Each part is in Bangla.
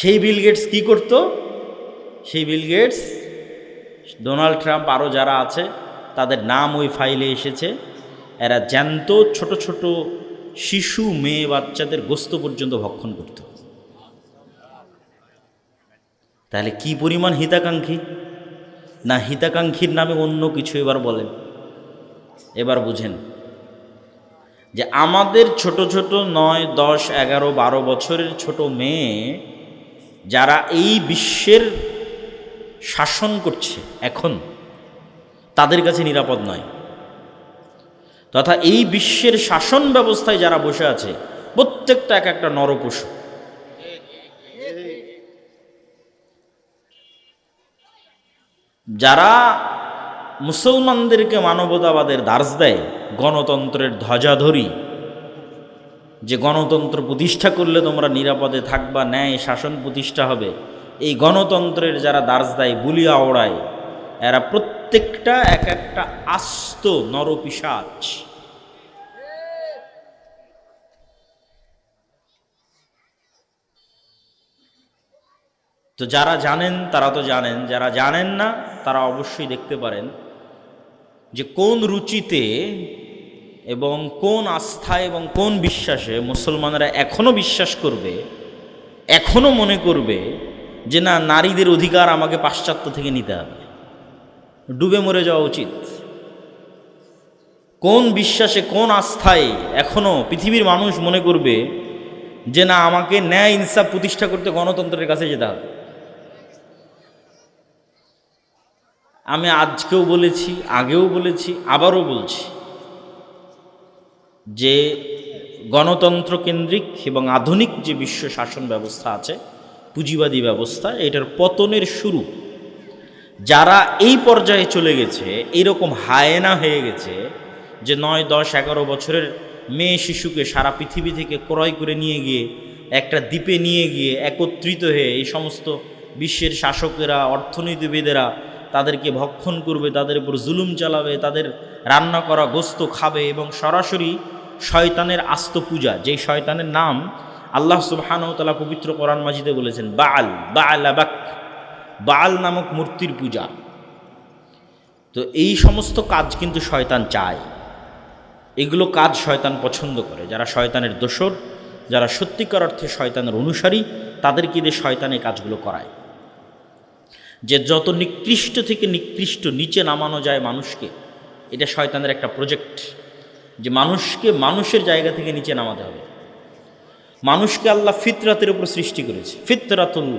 সেই বিল গেটস কি করত? সেই বিল গেটস, ডোনাল্ড ট্রাম্প আরও যারা আছে তাদের নাম ওই ফাইলে এসেছে, এরা জ্যান্ত ছোট ছোট শিশু মেয়ে বাচ্চাদের গোস্ত পর্যন্ত ভক্ষণ করত। তাহলে কি পরিমাণ হিতাকাঙ্ক্ষী! না হিতাকাঙ্ক্ষীর নামে অন্য কিছু এবার বলেন। এবার বুঝেন যে আমাদের ছোট ছোট 9, 10, 11, 12 বছরের ছোট মেয়ে যারা এই বিশ্বের শাসন করছে এখন, তাদের কাছে নিরাপদ নয়। তথা এই বিশ্বের শাসন ব্যবস্থায় যারা বসে আছে প্রত্যেকটা এক একটা নরপশু। যারা মুসলমানদেরকে মানবতাবাদের দার্স দেয়, গণতন্ত্রের ধ্বজাধরি, যে গণতন্ত্র প্রতিষ্ঠা করলে তোমরা নিরাপদে থাকবা, ন্যায় শাসন প্রতিষ্ঠা হবে, এই গণতন্ত্রের যারা দার্স দেয়, বুলিয়া ওড়ায়, এরা প্রত্যেকটা এক একটা আস্ত নরপিশাচ। তো যারা জানেন তারা তো জানেন, যারা জানেন না তারা অবশ্যই দেখতে পারেন যে কোন রুচিতে এবং কোন আস্থায় এবং কোন বিশ্বাসে মুসলমানেরা এখনও বিশ্বাস করবে, এখনও মনে করবে যে না, নারীদের অধিকার আমাকে পাশ্চাত্য থেকে নিতে হবে, ডুবে মরে যাওয়া উচিত। কোন বিশ্বাসে, কোন আস্থায় এখনও পৃথিবীর মানুষ মনে করবে যে না, আমাকে ন্যায় ইনসাফ প্রতিষ্ঠা করতে গণতন্ত্রের কাছে যেতে হবে। আমি আজকেও বলেছি, আগেও বলেছি, আবারও বলছি যে গণতন্ত্র কেন্দ্রিক এবং আধুনিক যে বিশ্ব শাসন ব্যবস্থা আছে, পুঁজিবাদী ব্যবস্থা, এটার পতনের শুরু যারা এই পর্যায়ে চলে গেছে, এইরকম হায়েনা হয়ে গেছে যে 9, 10, 11 বছরের মেয়ে শিশুকে সারা পৃথিবী থেকে ক্রয় করে নিয়ে গিয়ে একটা দ্বীপে নিয়ে গিয়ে একত্রিত হয়ে এই সমস্ত বিশ্বের শাসকেরা, অর্থনীতিবিদেরা তাদেরকে ভক্ষণ করবে, তাদের উপর জুলুম চালাবে, তাদের রান্না করা গোস্ত খাবে এবং সরাসরি শয়তানের আস্ত পূজা, যেই শয়তানের নাম আল্লাহ সুবহানাহু ওয়া তাআলা পবিত্র কোরআন মাজিদে বলেছেন, বাল নামক মূর্তির পূজা। তো এই সমস্ত কাজ কিন্তু শয়তান চায়, এগুলো কাজ শয়তান পছন্দ করে। যারা শয়তানের দোসর, যারা সত্যিকার অর্থে শয়তানের অনুসারী, তাদেরকে দিয়ে শয়তান এই কাজগুলো করায়। যে যত নিকৃষ্ট থেকে নিকৃষ্ট নিচে নামানো যায় মানুষকে, এটা শয়তানের একটা প্রজেক্ট, যে মানুষকে মানুষের জায়গা থেকে নিচে নামাতে হবে। মানুষকে আল্লাহ ফিতরাতের উপর সৃষ্টি করেছে, ফিতরাতুল,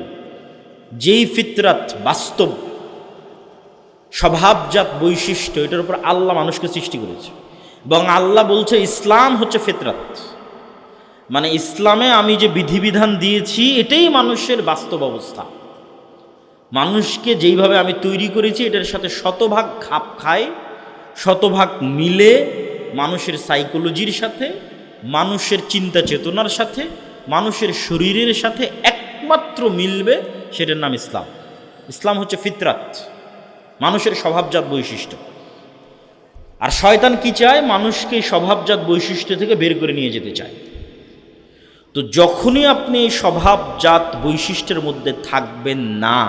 যেই ফিতরাত বাস্তব স্বভাবজাত বৈশিষ্ট্য, এটার উপর আল্লাহ মানুষকে সৃষ্টি করেছে। এবং আল্লাহ বলছে ইসলাম হচ্ছে ফিতরাত, মানে ইসলামে আমি যে বিধিবিধান দিয়েছি এটাই মানুষের বাস্তব অবস্থা। মানুষকে যেইভাবে আমি তৈরি করেছি এটার সাথে শতভাগ খাপ খায়, শতভাগ মিলে, মানুষের সাইকোলজির সাথে, মানুষের চিন্তা চেতনার সাথে, মানুষের শরীরের সাথে একমাত্র মিলবে, সেটার নাম ইসলাম। ইসলাম হচ্ছে ফিতরাত, মানুষের স্বভাবজাত বৈশিষ্ট্য। আর শয়তান কি চায়? মানুষকে স্বভাবজাত বৈশিষ্ট্য থেকে বের করে নিয়ে যেতে চায়। তো যখনই আপনি এই স্বভাবজাত বৈশিষ্ট্যের মধ্যে থাকবেন না,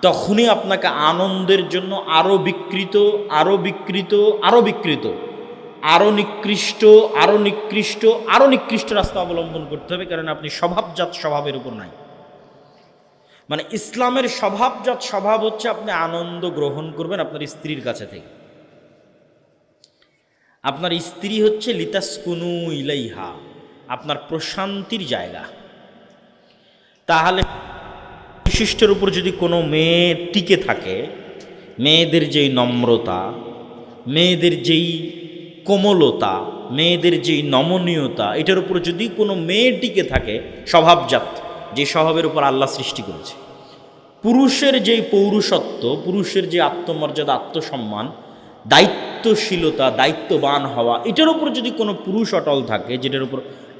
তখনই আপনাকে আনন্দের জন্য আরও বিকৃত, আরও বিকৃত, আরও বিকৃত, আরও নিকৃষ্ট, আরও নিকৃষ্ট, আরও নিকৃষ্ট রাস্তা অবলম্বন করতে হবে, কারণ আপনি স্বভাবজাত স্বভাবের উপর নাই। মানে ইসলামের স্বভাবজাত স্বভাব হচ্ছে আপনি আনন্দ গ্রহণ করবেন আপনার স্ত্রীর কাছে থেকে। আপনার স্ত্রী হচ্ছে লিতাসকুনু ইলাইহা, আপনার প্রশান্তির জায়গা। তাহলে বৈশিষ্ট্যের উপর যদি কোনো মেয়ে টিকে থাকে, মেয়েদের যেই নম্রতা, মেয়েদের যেই কোমলতা, মেয়েদের যেই নমনীয়তা, এটার উপর যদি কোনো মেয়ে টিকে থাকে, স্বভাবজাত যে স্বভাবের উপর আল্লাহ সৃষ্টি করেছে, পুরুষের যেই পৌরুষত্ব, পুরুষের যে আত্মমর্যাদা, আত্মসম্মান, দায়িত্বশীলতা, দায়িত্ববান হওয়া, এটার উপর যদি কোনো পুরুষ অটল থাকে, যেটার উপর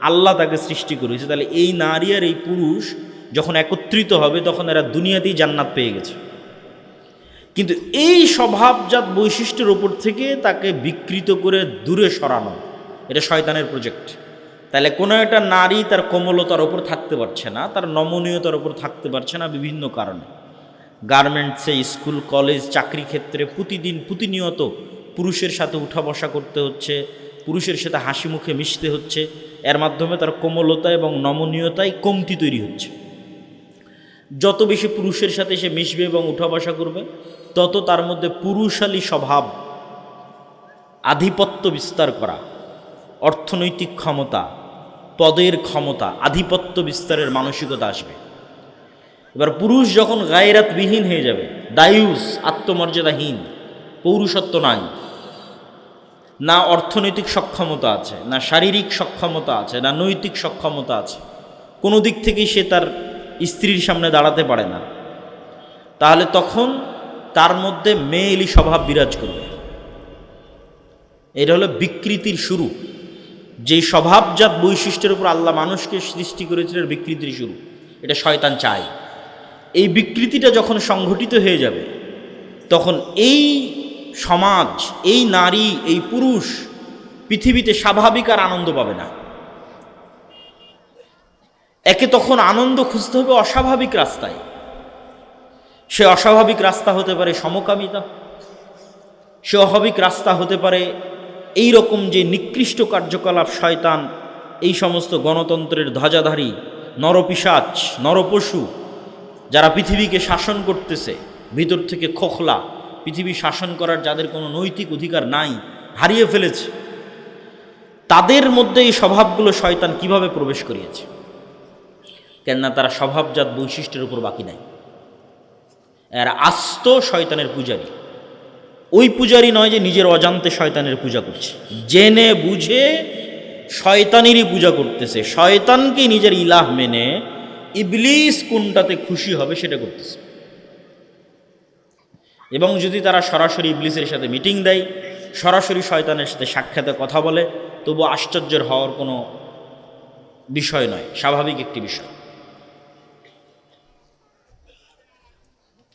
আল্লাহ তাকে সৃষ্টি করেছে, তাহলে এই নারী আর এই পুরুষ যখন একত্রিত হবে তখন এরা দুনিয়াতেই জান্নাত পেয়ে গেছে। কিন্তু এই স্বভাবজাত বৈশিষ্ট্যের ওপর থেকে তাকে বিকৃত করে দূরে সরানো, এটা শয়তানের প্রজেক্ট। তাহলে কোনো একটা নারী তার কোমলতার ওপর থাকতে পারছে না, তার নমনীয়তার ওপর থাকতে পারছে না বিভিন্ন কারণে। গার্মেন্টসে, স্কুল, কলেজ, চাকরি ক্ষেত্রে প্রতিনিয়ত পুরুষের সাথে উঠা বসা করতে হচ্ছে, পুরুষের সাথে হাসি মুখে মিশতে হচ্ছে। এর মাধ্যমে তার কোমলতা এবং নমনীয়তায় কমতি তৈরি হচ্ছে। যত বেশি পুরুষের সাথে সে মিশবে এবং উঠা বসা করবে, তত তার মধ্যে পুরুষালী স্বভাব, আধিপত্য বিস্তার করা, অর্থনৈতিক ক্ষমতা, পদের ক্ষমতা, আধিপত্য বিস্তারের মানসিকতা আসবে। এবার পুরুষ যখন গায়রাতবিহীন হয়ে যাবে, দায়ুস, আত্মমর্যাদাহীন, পৌরুষত্ব নাই, না অর্থনৈতিক সক্ষমতা আছে, না শারীরিক সক্ষমতা আছে, না নৈতিক সক্ষমতা আছে, কোনো দিক থেকেই সে তার স্ত্রীর সামনে দাঁড়াতে পারে না, তাহলে তখন তার মধ্যে মেয়েলি স্বভাব বিরাজ করবে। এটা হলো বিকৃতির শুরু। যেই স্বভাবজাত বৈশিষ্ট্যের উপর আল্লাহ মানুষকে সৃষ্টি করেছিলেন, বিকৃতির শুরু। এটা শয়তান চায়। এই বিকৃতিটা যখন সংঘটিত হয়ে যাবে, তখন এই সমাজ, এই নারী, এই পুরুষ পৃথিবীতে স্বাভাবিক আর আনন্দ পাবে না। একে তখন আনন্দ খুঁজতে হবে অস্বাভাবিক রাস্তায়। সে অস্বাভাবিক রাস্তা হতে পারে সমকামিতা, সে অস্বাভাবিক রাস্তা হতে পারে এই রকম যে নিকৃষ্ট কার্যকলাপ শয়তান এই সমস্ত গণতন্ত্রের ধ্বজাধারী নরপিশাচ, নরপশু যারা পৃথিবীকে শাসন করতেছে, ভিতর থেকে খোখলা, পৃথিবী শাসন করার যাদের কোনো নৈতিক অধিকার নাই, হারিয়ে ফেলেছে, তাদের মধ্যে এই স্বভাবগুলো শয়তান কিভাবে প্রবেশ করিয়েছে? কেননা তারা স্বভাবজাত বৈশিষ্ট্যের উপর বাকি নাই। এরা আস্ত শয়তানের পূজারী। ওই পূজারী নয় যে নিজের অজান্তে শয়তানের পূজা করছে, জেনে বুঝে শয়তানেরই পূজা করতেছে। শয়তানকে নিজের ইলাহ মেনে ইবলিস কোনটাতে খুশি হবে সেটা করতেছে। এবং যদি তারা সরাসরি ইবলিসের সাথে মিটিং দেয়, সরাসরি শয়তানের সাথে সাক্ষাতে কথা বলে, তবু আশ্চর্যের হওয়ার কোনো বিষয় নয়, স্বাভাবিক একটি বিষয়।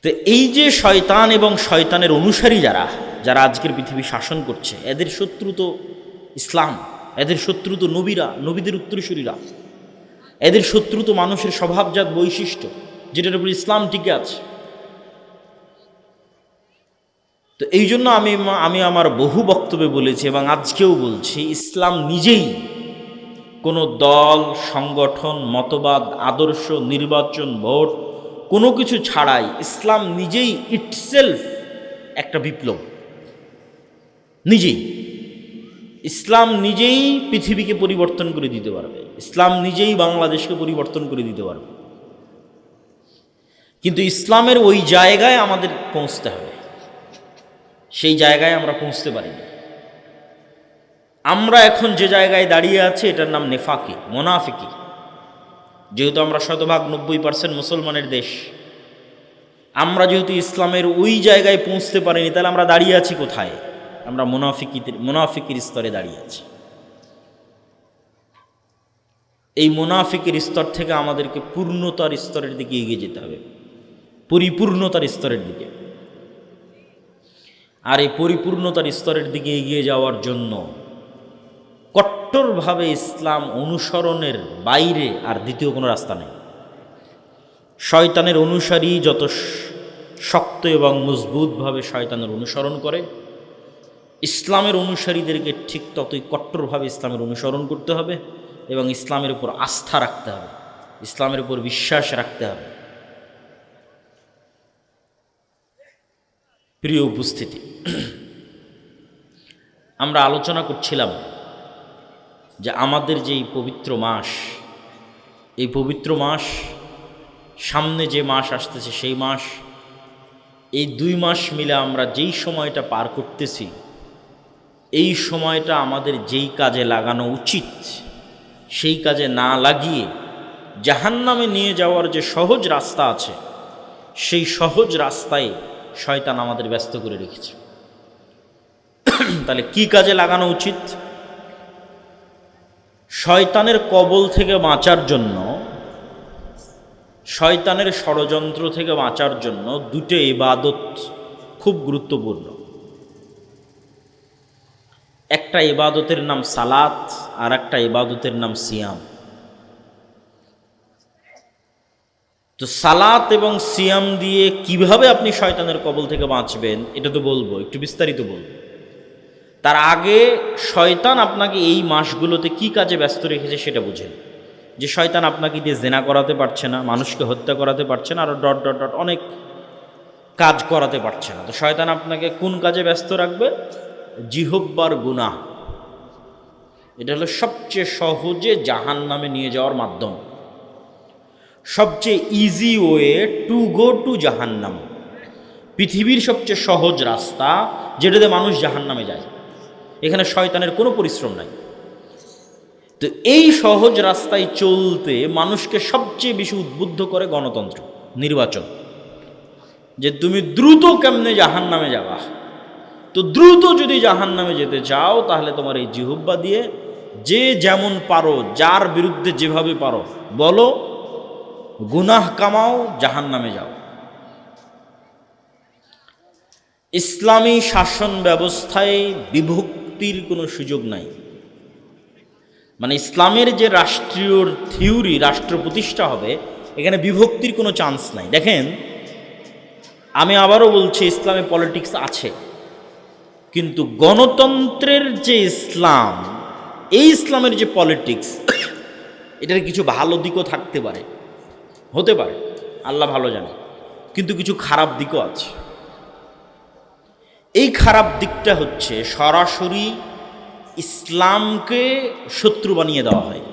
তো এই যে শয়তান এবং শয়তানের অনুসারী যারা যারা আজকের পৃথিবী শাসন করছে, এদের শত্রু তো ইসলাম, এদের শত্রু তো নবীরা, নবীদের উত্তরসূরিরা, এদের শত্রু তো মানুষের স্বভাবজাত বৈশিষ্ট্য যেটার উপর ইসলাম টিকে আছে। তো এই জন্য আমি আমার বহু বক্তব্যে বলেছি এবং আজকেও বলছি, ইসলাম নিজেই কোনো দল, সংগঠন, মতবাদ, আদর্শ, নির্বাচন, ভোট কোনো কিছু ছাড়াই ইসলাম নিজেই ইটসেলফ একটা বিপ্লব। নিজেই ইসলাম নিজেই পৃথিবীকে পরিবর্তন করে দিতে পারবে, ইসলাম নিজেই বাংলাদেশকে পরিবর্তন করে দিতে পারবে। কিন্তু ইসলামের ওই জায়গায় আমাদের পৌঁছতে হবে, সেই জায়গায় আমরা পৌঁছতে পারিনি। আমরা এখন যে জায়গায় দাঁড়িয়ে আছি এটার নাম নেফাকি, মোনাফিকি। যেহেতু আমরা শতভাগ 90% মুসলমানের দেশ, আমরা যেহেতু ইসলামের ওই জায়গায় পৌঁছতে পারিনি, তাহলে আমরা দাঁড়িয়ে আছি কোথায়? আমরা মুনাফিকির স্তরে দাঁড়িয়ে আছি। এই মুনাফিকের স্তর থেকে আমাদেরকে পূর্ণতার স্তরের দিকে এগিয়ে যেতে হবে, পরিপূর্ণতার স্তরের দিকে। আর এই পরিপূর্ণতার স্তরের দিকে এগিয়ে যাওয়ার জন্য কট্টরভাবে ইসলাম অনুসরণের বাইরে আর দ্বিতীয় কোনো রাস্তা নেই। শয়তানের অনুসারী যত শক্ত এবং মজবুতভাবে শয়তানের অনুসরণ করে, ইসলামের অনুসারীদেরকে ঠিক ততই কট্টরভাবে ইসলামের অনুসরণ করতে হবে এবং ইসলামের উপর আস্থা রাখতে হবে, ইসলামের উপর বিশ্বাস রাখতে হবে। প্রিয় উপস্থিতি, আমরা আলোচনা করছিলাম যে আমাদের যে এই পবিত্র মাস, এই পবিত্র মাস, সামনে যে মাস আসতেছে সেই মাস, এই 2 মাস মিলে আমরা যেই সময়টা পার করতেছি, এই সময়টা আমাদের যেই কাজে লাগানো উচিত সেই কাজে না লাগিয়ে জাহান্নামে নিয়ে যাওয়ার যে সহজ রাস্তা আছে, সেই সহজ রাস্তায় শয়তান আমাদের ব্যস্ত করে রেখেছে। তাহলে কি কাজে লাগানো উচিত? শয়তানের কবল থেকে বাঁচার জন্য, শয়তানের ষড়যন্ত্র থেকে বাঁচার জন্য 2টি ইবাদত খুব গুরুত্বপূর্ণ। একটা ইবাদতের নাম সালাত, আর একটা ইবাদতের নাম সিয়াম। তো সালাত এবং সিয়াম দিয়ে কিভাবে আপনি শয়তানের কবল থেকে বাঁচবেন এটা তো বলবো, একটু বিস্তারিত বলবো। তার আগে শয়তান আপনাকে এই মাসগুলোতে কি কাজে ব্যস্ত রেখেছে সেটা বুঝেন। যে শয়তান আপনাকে দিয়ে জেনা করাতে পারছে না, মানুষকে হত্যা করাতে পারছে না, আরও ডট ডট ডট অনেক কাজ করাতে পারছে না। তো শয়তান আপনাকে কোন কাজে ব্যস্ত রাখবে? জিহব্বার গুনাহ। এটা হলো সবচেয়ে সহজে জাহান্নামে নিয়ে যাওয়ার মাধ্যম, সবচেয়ে easy way to go to জাহান্নাম। পৃথিবীর সবচেয়ে সহজ রাস্তা যেটাতে মানুষ জাহান্নামে যায়, এখানে শয়তানের কোনো পরিশ্রম নাই। তো এই সহজ রাস্তায় চলতে মানুষকে সবচেয়ে বেশি উদ্বুদ্ধ করে গণতন্ত্র, নির্বাচন, যে তুমি দ্রুত কেমনে জাহান্নামে যাবা। তো দ্রুত যদি জাহান্নামে যেতে চাও তাহলে তোমার এই জিহ্বা দিয়ে যে যেমন পারো, যার বিরুদ্ধে যেভাবে পারো বলো, গুনাহ কামাও, জাহান্নামে যাও। ইসলামী শাসন ব্যবস্থায় বিভক্তির কোনো সুযোগ নাই। মানে ইসলামের যে রাষ্ট্রীয় থিওরি, রাষ্ট্র প্রতিষ্ঠা হবে, এখানে বিভক্তির কোনো চান্স নাই। দেখেন, আমি আবারও বলছি, ইসলামে পলিটিক্স আছে, কিন্তু গণতন্ত্রের যে ইসলাম, এই ইসলামের যে পলিটিক্স, এটার কিছু ভালো দিকও থাকতে পারে, হতে পারে, আল্লাহ ভালো জানে, কিন্তু কিছু খারাপ দিকও আছে। এই খারাপ দিকটা হচ্ছে সরাসরি ইসলামকে শত্রু বানিয়ে দেওয়া হয়,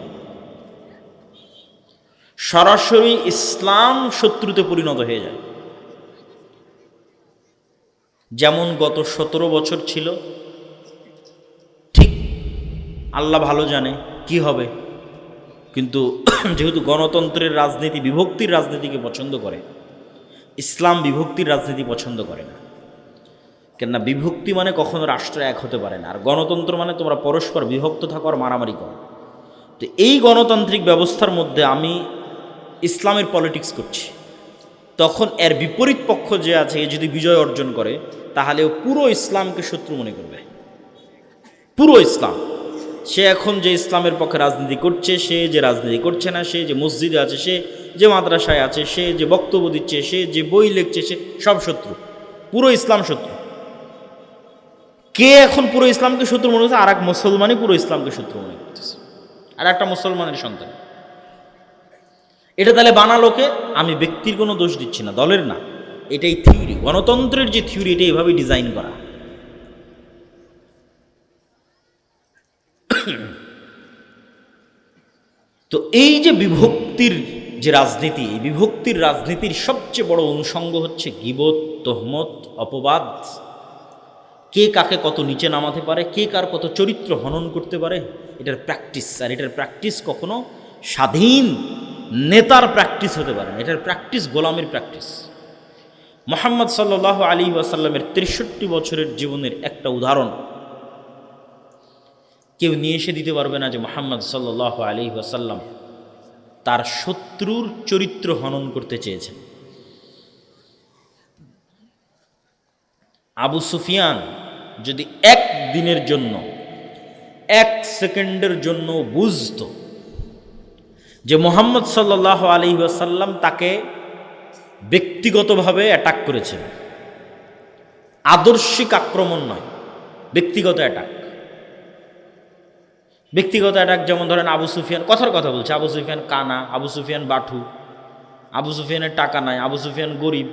সরাসরি ইসলাম শত্রুতে পরিণত হয়ে যায়। যেমন গত 17 বছর ছিল, ঠিক আল্লাহ ভালো জানে কি হবে, কিন্তু যেহেতু গণতন্ত্রের রাজনীতি বিভক্তির রাজনীতিকে পছন্দ করে, ইসলাম বিভক্তির রাজনীতি পছন্দ করে না। কেননা বিভক্তি মানে কখনো রাষ্ট্র এক হতে পারে না, আর গণতন্ত্র মানে তোমরা পরস্পর বিভক্ত থাকো আর মারামারি করো। তো এই গণতান্ত্রিক ব্যবস্থার মধ্যে আমি ইসলামের পলিটিক্স করছি, তখন এর বিপরীত পক্ষ যে আছে, যদি বিজয় অর্জন করে তাহলে ও পুরো ইসলামকে শত্রু মনে করবে, পুরো ইসলাম। সে এখন যে ইসলামের পক্ষে রাজনীতি করছে, সে যে রাজনীতি করছে না, সে যে মসজিদে আছে, সে যে মাদ্রাসায় আছে, সে যে বক্তব্য দিচ্ছে, সে যে বই লিখছে, সে সব শত্রু, পুরো ইসলাম শত্রু। কে এখন পুরো ইসলামকে শত্রু মনে করছে? আর এক মুসলমানই পুরো ইসলামকে শত্রু মনে করতেছে, আর একটা মুসলমানের সন্তান। এটা তাহলে বানালো কে? আমি ব্যক্তির কোনো দোষ দিচ্ছি না, দলের না, এটাই থিওরি, গণতন্ত্রের যে থিওরি, এটা এভাবে ডিজাইন করা। তো এই যে বিভক্তির যে রাজনীতি, এই বিভক্তির রাজনীতির সবচেয়ে বড় অনুষঙ্গ হচ্ছে গীবত, তহমত, অপবাদ। কে কাকে কত নিচে নামাতে পারে, কে কার কত চরিত্র হনন করতে পারে, এটার প্র্যাকটিস। আর এটার প্র্যাকটিস কখনো স্বাধীন নেতার প্র্যাকটিস হতে পারে না, এটার প্র্যাকটিস গোলামের প্র্যাকটিস। মুহাম্মদ সাল্লাল্লাহু আলাইহি ওয়াসাল্লামের 63 বছরের জীবনের একটা উদাহরণ কেউ নিয়ে এসে দিতে পারবে না যে মুহাম্মদ সাল্লাল্লাহু আলাইহি ওয়াসাল্লাম তার শত্রুর চরিত্র হনন করতে চেয়েছেন। আবু সুফিয়ান যদি এক দিনের জন্য, এক সেকেন্ডের জন্য বুঝত যে মুহাম্মদ সাল্লাল্লাহু আলাইহি ওয়াসাল্লাম তাকে ব্যক্তিগতভাবে অ্যাটাক করেছেন, আদর্শিক আক্রমণ নয়, ব্যক্তিগত অ্যাটাক। ব্যক্তিগত অ্যাটাক যেমন ধরেন আবু সুফিয়ান কথার কথা বলছে, আবু সুফিয়ান কানা, আবু সুফিয়ান বাঠু, আবু সুফিয়ানের টাকা নাই, আবু সুফিয়ান গরিব,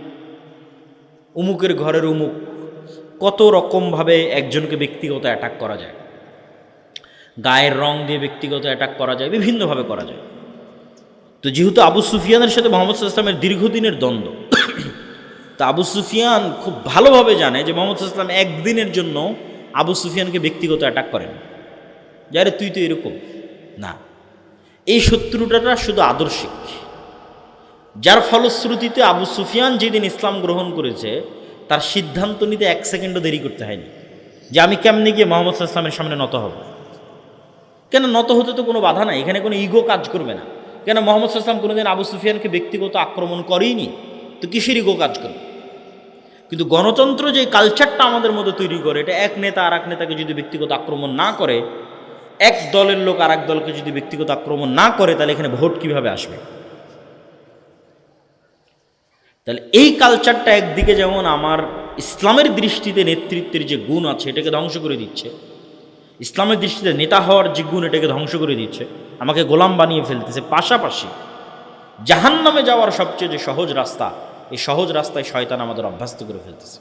উমুকের ঘরের উমুক, কত রকমভাবে একজনকে ব্যক্তিগত অ্যাটাক করা যায়। গায়ের রং দিয়ে ব্যক্তিগত অ্যাটাক করা যায়, বিভিন্নভাবে করা যায়। তো যেহেতু আবু সুফিয়ানের সাথে মুহাম্মদ সাল্লাল্লাহু আলাইহি ওয়াসাল্লামের দীর্ঘদিনের দ্বন্দ্ব, তা আবু সুফিয়ান খুব ভালোভাবে জানে যে মুহাম্মদ সাল্লাল্লাহু আলাইহি ওয়াসাল্লাম একদিনের জন্য আবু সুফিয়ানকে ব্যক্তিগত অ্যাটাক করেন, যারে তুই তো এরকম না। এই শত্রুতাটা শুধু আদর্শিক, যার ফলশ্রুতিতে আবু সুফিয়ান যেদিন ইসলাম গ্রহণ করেছে তার সিদ্ধান্ত নিতে 1 সেকেন্ডও দেরি করতে হয়নি যে আমি কেমনে গিয়ে মুহাম্মদ সাল্লাল্লাহু আলাইহি ওয়াসাল্লামের সামনে নত হব। কেন নত হতে তো কোনো বাধা নাই, এখানে কোনো ইগো কাজ করবে না। কেন মুহাম্মদ সাল্লাল্লাহু আলাইহি ওয়াসাল্লাম কোনোদিন আবু সুফিয়ানকে ব্যক্তিগত আক্রমণ করেইনি, তো কিসের ইগো কাজ করবে? কিন্তু গণতন্ত্র যে কালচারটা আমাদের মধ্যে তৈরি করে, এটা এক নেতা আর এক নেতাকে যদি ব্যক্তিগত আক্রমণ না করে, এক দলের লোক আর এক দলকে যদি ব্যক্তিগত আক্রমণ না করে, তাহলে এখানে ভোট কিভাবে আসবে? তাহলে এই কালচারটা একদিকে যেমন আমার ইসলামের দৃষ্টিতে নেতৃত্বের যে গুণ আছে এটাকে ধ্বংস করে দিচ্ছে, ইসলামের দৃষ্টিতে নেতা হওয়ার যে গুণ এটাকে ধ্বংস করে দিচ্ছে, আমাকে গোলাম বানিয়ে ফেলতেছে। পাশাপাশি জাহান্নামে যাওয়ার সবচেয়ে যে সহজ রাস্তা, এই সহজ রাস্তায় শয়তান আমাদের অভ্যস্ত করে ফেলতেছে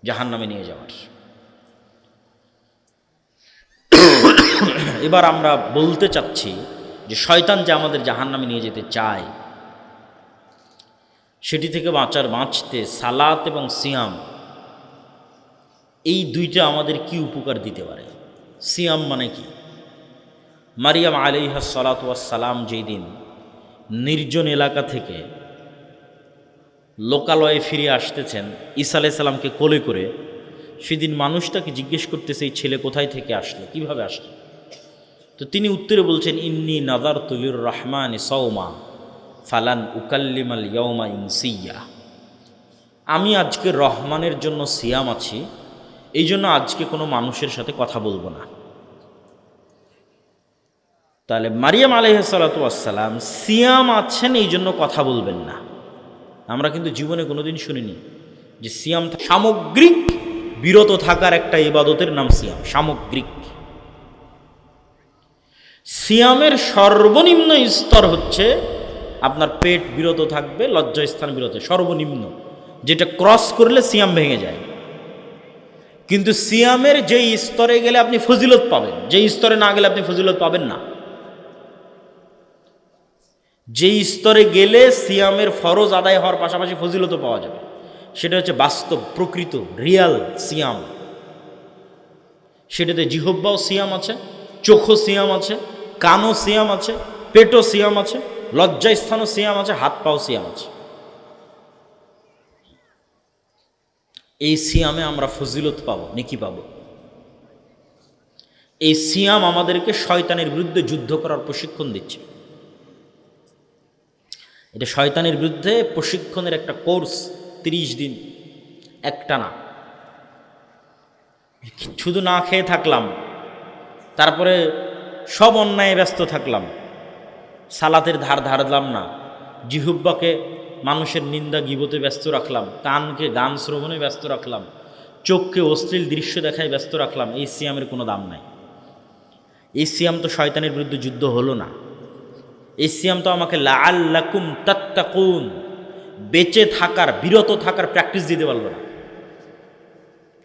জাহান্নামে নিয়ে যাওয়ার। এবার আমরা বলতে চাচ্ছি যে শয়তান যে আমাদের জাহান্নামে নিয়ে যেতে চায়, সেটি থেকে বাঁচতে সালাত এবং সিয়াম এই দুইটা আমাদের কি উপকার দিতে পারে? সিয়াম মানে কি? মারিয়াম আলাইহা সালাতু ওয়াস সালাম যেই দিন নির্জন এলাকা থেকে লোকালয়ে ফিরে আসতেছেন ঈসা আলাইহিস সালামকে কোলে করে, সেদিন মানুষটাকে জিজ্ঞেস করতেছে এই ছেলে কোথায় থেকে আসলো, কিভাবে আসলো? তো তিনি উত্তরে বলছেন, ইন্নী নাযারতু লির-রাহমানি সাওমা ফালান উকাল্লিমাল ইয়াওমা ইনসিয়্যা। আমি আজকে রহমানের জন্য সিয়াম আছি, এই জন্য আজকে কোনো মানুষের সাথে কথা বলবো না। তাহলে মারিয়াম আলাইহিস সালাতু ওয়াস সালাম সিয়াম আছেন, এই জন্য কথা বলবেন না। আমরা কিন্তু জীবনে কোনোদিন শুনিনি যে সিয়াম সামগ্রিক বিরত থাকার একটা ইবাদতের নাম সিয়াম। সামগ্রিক সিয়ামের সর্বনিম্ন স্তর হচ্ছে আপনার পেট বিরত থাকবে, লজ্জাস্থান বিরত, সর্বনিম্ন, যেটা ক্রস করলে সিয়াম ভেঙে যায়। কিন্তু সিয়ামের যেই স্তরে গেলে আপনি ফজিলত পাবেন, যেই স্তরে না গেলে আপনি ফজিলত পাবেন না। যেই স্তরে গেলে সিয়ামের ফরজ আদায় হওয়ার পাশাপাশি ফজিলতও পাওয়া যাবে, সেটা হচ্ছে বাস্তব, প্রকৃত, রিয়াল সিয়াম। সেটাতে জিহব্বাও সিয়াম আছে, চোখও সিয়াম আছে, কানও সিয়াম আছে, পেটও সিয়াম আছে, লজ্জাস্থানও সিয়াম আছে, হাত পাও সিয়াম আছে। এই সিয়ামে আমরা ফজিলত পাবো, নেকি পাবো। এই সিয়াম আমাদেরকে শয়তানের বিরুদ্ধে যুদ্ধ করার প্রশিক্ষণ দিচ্ছে। এটা শয়তানের বিরুদ্ধে প্রশিক্ষণের একটা কোর্স, 30 দিন একটানা। শুধু না খেয়ে থাকলাম, তারপরে সব অন্যায়ে ব্যস্ত থাকলাম, সালাতের ধার ধারলাম না, জিহুব্বাকে মানুষের নিন্দা গীবতে ব্যস্ত রাখলাম, কানকে গান শ্রবণে ব্যস্ত রাখলাম, চোখকে অশ্লীল দৃশ্য দেখায় ব্যস্ত রাখলাম, এই সিয়ামের কোনো দাম নাই। এই সিয়াম তো শয়তানের বিরুদ্ধে যুদ্ধ হলো না। এই সিয়াম তো আমাকে লাআল্লাকুম তাত্তাকুন, বেঁচে থাকার, বিরত থাকার প্র্যাকটিস দিতে পারলো না।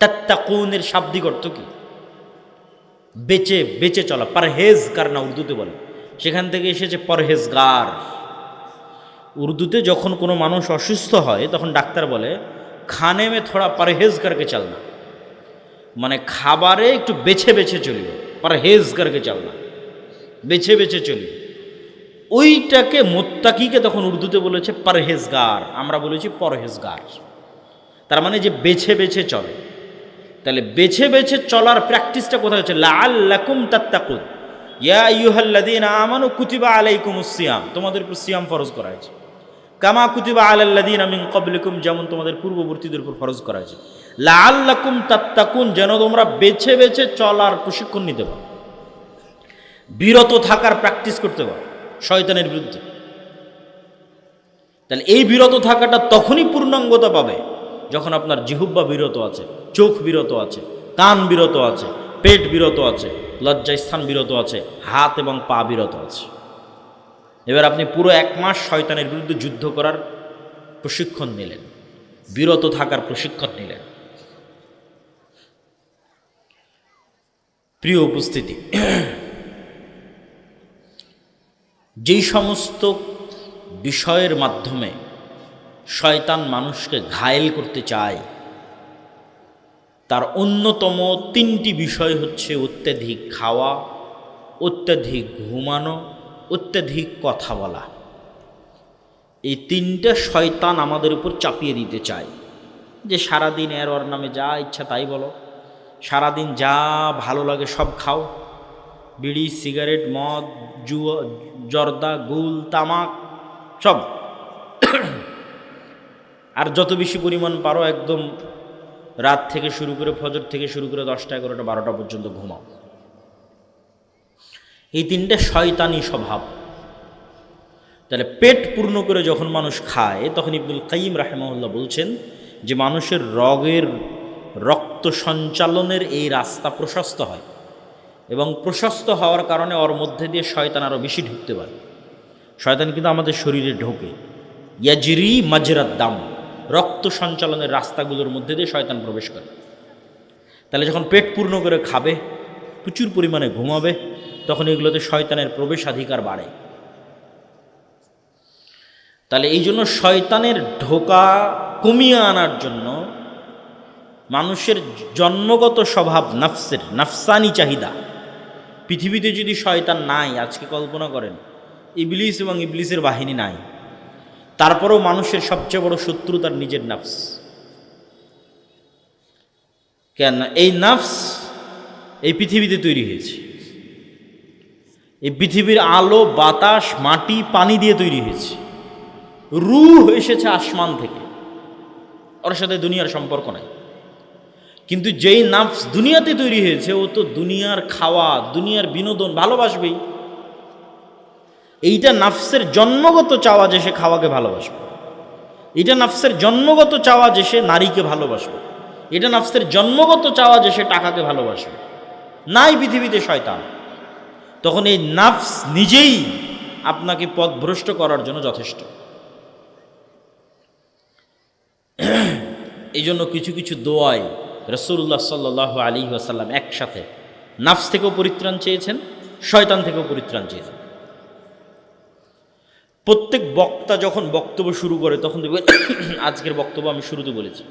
তাত্তাকুনের শাব্দিক অর্থ কি? বেঁচে বেঁচে চলা, পরহেজগার না উর্দুতে বলে, সেখান থেকে এসেছে পরহেজগার। উর্দুতে যখন কোনো মানুষ অসুস্থ হয় তখন ডাক্তার বলে খানে মে থোড়া পরহেজ করকে চলনা, মানে খাবারে একটু বেছে বেছে চলিও, পরহেজ করকে চলনা, বেছে বেছে চলি। ওইটাকে মোত্তাকিকে তখন উর্দুতে বলেছে পরহেজগার, আমরা বলেছি পরহেজগার। তার মানে যে বেছে বেছে চলে। তাহলে বেছে বেছে চলার প্র্যাকটিসটা কোথায় হচ্ছে? লাআল্লাকুম তাত্তাকুন, ইয়া আইয়ুহাল্লাযীনা আমানু কুতিবা আলাইকুমুস সিয়াম, তোমাদের উপর সিয়াম ফরজ করা হয়েছে। কামা কুতিবা আলাল্লাযীনা মিন ক্বাবলিকুম, যেমন তোমাদের পূর্ববর্তীদের উপর ফরজ করা হয়েছে। লাআল্লাকুম তাত্তাকুন, যেন তোমরা বেছে বেছে চলার প্রশিক্ষণ নিতে পারো, বিরত থাকার প্র্যাকটিস করতে পারো শয়তানের বিরুদ্ধে। তাহলে এই বিরত থাকাটা তখনই পূর্ণাঙ্গতা পাবে যখন আপনার জিহুব্বা বিরত আছে, চোখ বিরত আছে, কান বিরত আছে, পেট বিরত আছে, লজ্জাস্থান বিরত আছে, হাত এবং পা বিরত আছে। এবার আপনি পুরো 1 মাস শয়তানের বিরুদ্ধে যুদ্ধ করার প্রশিক্ষণ নিলেন, বিরত থাকার প্রশিক্ষণ নিলেন। প্রিয় উপস্থিতি, যেই সমস্ত বিষয়ের মাধ্যমে শয়তান মানুষকে ঘায়েল করতে চায় তার অন্যতম 3টি বিষয় হচ্ছে অত্যাধিক খাওয়া, অত্যাধিক ঘুমানো, অত্যাধিক কথা বলা। এই 3টা শয়তান আমাদের উপর চাপিয়ে দিতে চায় যে সারাদিন এর ওর নামে যা ইচ্ছা তাই বলো, সারাদিন যা ভালো লাগে সব খাও, বিড়ি, সিগারেট, মদ, জর্দা, গুল, তামাক সব। আর যত বেশি পরিমাণ পারো একদম রাত থেকে শুরু করে ফজর থেকে শুরু করে 10টা 11টা 12টা পর্যন্ত ঘুমাও। এই তিনটে শয়তানি স্বভাব। তাহলে পেট পূর্ণ করে যখন মানুষ খায় তখন ইবনুল কাইয়িম রাহিমাহুল্লাহ বলছেন যে মানুষের রক্ত সঞ্চালনের এই রাস্তা প্রশস্ত হয়, এবং প্রশস্ত হওয়ার কারণে ওর মধ্যে দিয়ে শয়তান আরও বেশি ঢুকতে পারে। শয়তান কিন্তু আমাদের শরীরে ঢোকে, ইয়াজরি মাজরাদ দাম, রক্ত সঞ্চালনের রাস্তাগুলোর মধ্যে দিয়ে শয়তান প্রবেশ করে। তাহলে যখন পেট পূর্ণ করে খাবে, প্রচুর পরিমাণে ঘুমাবে, তখন এগুলোতে শয়তানের প্রবেশাধিকার বাড়ে। তাহলে এই জন্য শয়তানের ঢোকা কমিয়ে আনার জন্য মানুষের জন্মগত স্বভাব, নাফসানি চাহিদা, পৃথিবীতে যদি শয়তান নাই, আজকে কল্পনা করেন ইবলিস এবং ইবলিসের বাহিনী নাই, তারপরেও মানুষের সবচেয়ে বড় শত্রু তার নিজের নাফস। কেন? এই নাফস এই পৃথিবীতে তৈরি হয়েছে, এই পৃথিবীর আলো বাতাস মাটি পানি দিয়ে তৈরি হয়েছে। রূহ এসেছে আসমান থেকে, ওর সাথে দুনিয়ার সম্পর্ক নাই। কিন্তু যেই নাফস দুনিয়াতে তৈরি হয়েছে, ও তো দুনিয়ার খাওয়া, দুনিয়ার বিনোদন ভালোবাসবেই। এইটা নাফসের জন্মগত চাওয়া যে সে খাওয়াকে ভালোবাসবে, এটা নাফসের জন্মগত চাওয়া যে সে নারীকে ভালোবাসবে, এটা নাফসের জন্মগত চাওয়া যে সে টাকাকে ভালোবাসবে। নাই পৃথিবীতে শয়তান, তখন এই নাফস নিজেই আপনাকে পথভ্রষ্ট করার জন্য যথেষ্ট। এই জন্য কিছু কিছু দোয়ায় রাসূলুল্লাহ সাল্লাল্লাহু আলাইহি ওয়াসাল্লাম একসাথে নাফস থেকেও পরিত্রাণ চেয়েছেন, শয়তান থেকেও পরিত্রাণ চেয়েছেন। প্রত্যেক বক্তা যখন বক্তব্য শুরু করে তখন দেখবেন, আজকের বক্তব্য আমি শুরুতে বলেছি,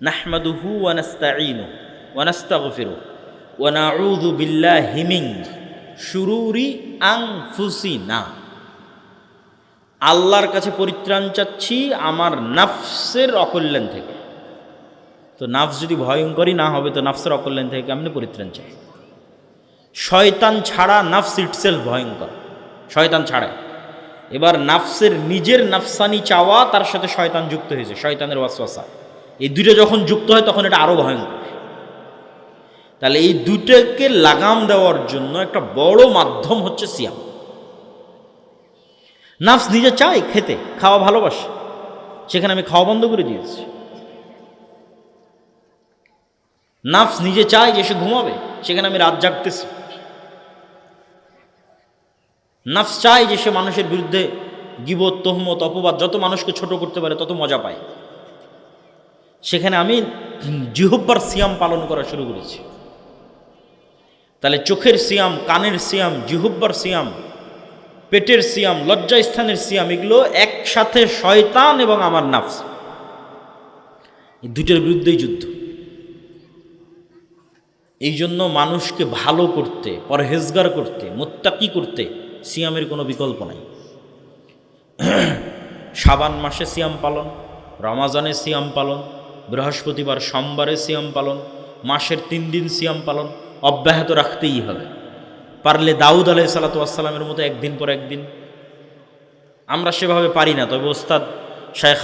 নাহমাদুহু ওয়া নাস্তাঈনুহু ওয়া নাস্তাগফিরুহু ওয়া নাউযু বিল্লাহি মিন শুরুরি আনফুসিনা। আল্লাহর কাছে পরিত্রাণ চাচ্ছি আমার নাফসের অকল্যাণ থেকে। তো নাফস যদি ভয়ঙ্করই না হবে, তো নাফসের অকল্যাণ থেকে কেমনে পরিত্রাণ চাই? শয়তান ছাড়া নাফস ইটসেলফ ভয়ঙ্কর, শয়তান ছাড়াই। এবার নাফসের নিজের নাফসানি চাওয়া, তার সাথে শয়তান যুক্ত হয়েছে, শয়তানের ওয়াসওয়াসা, এই দুটো যখন যুক্ত হয় তখন এটা আরও ভয়ঙ্কর। তাহলে এই দুটোকে লাগাম দেওয়ার জন্য একটা বড় মাধ্যম হচ্ছে সিয়াম। নাফস নিজে চায় খেতে, খাওয়া ভালোবাসে, সেখানে আমি খাওয়া বন্ধ করে দিয়েছি। নাফস নিজে চায় যে সে ঘুমাবে, সেখানে আমি রাত জাগতেছি। নাফস চায় যে সে মানুষের বিরুদ্ধে গীবত, তোহমত, অপবাদ, যত মানুষকে ছোট করতে পারে তত মজা পায়, সেখানে আমি জিহ্বার সিয়াম পালন করা শুরু করেছি। তাহলে চোখের সিয়াম, কানের সিয়াম, জিহ্বার সিয়াম, পেটের সিয়াম, লজ্জাস্থানের সিয়াম, এগুলো একসাথে শয়তান এবং আমার নাফস, এই দুটোর বিরুদ্ধেই যুদ্ধ। এই জন্য মানুষকে ভালো করতে, পরহেজগার করতে, মুত্তাকি করতে সিয়ামের কোনো বিকল্প নাই। শাবান মাসে সিয়াম পালন, রমাজানে সিয়াম পালন, বৃহস্পতিবার সোমবারে সিয়াম পালন, মাসের 3 দিন সিয়াম পালন অব্যাহত রাখতেই হবে। পারলে দাউদ আলাইহিস সালাতু ওয়াস সালামের মতো একদিন পর একদিন। আমরা সেভাবে পারি না, তবে ওস্তাদ শায়েখ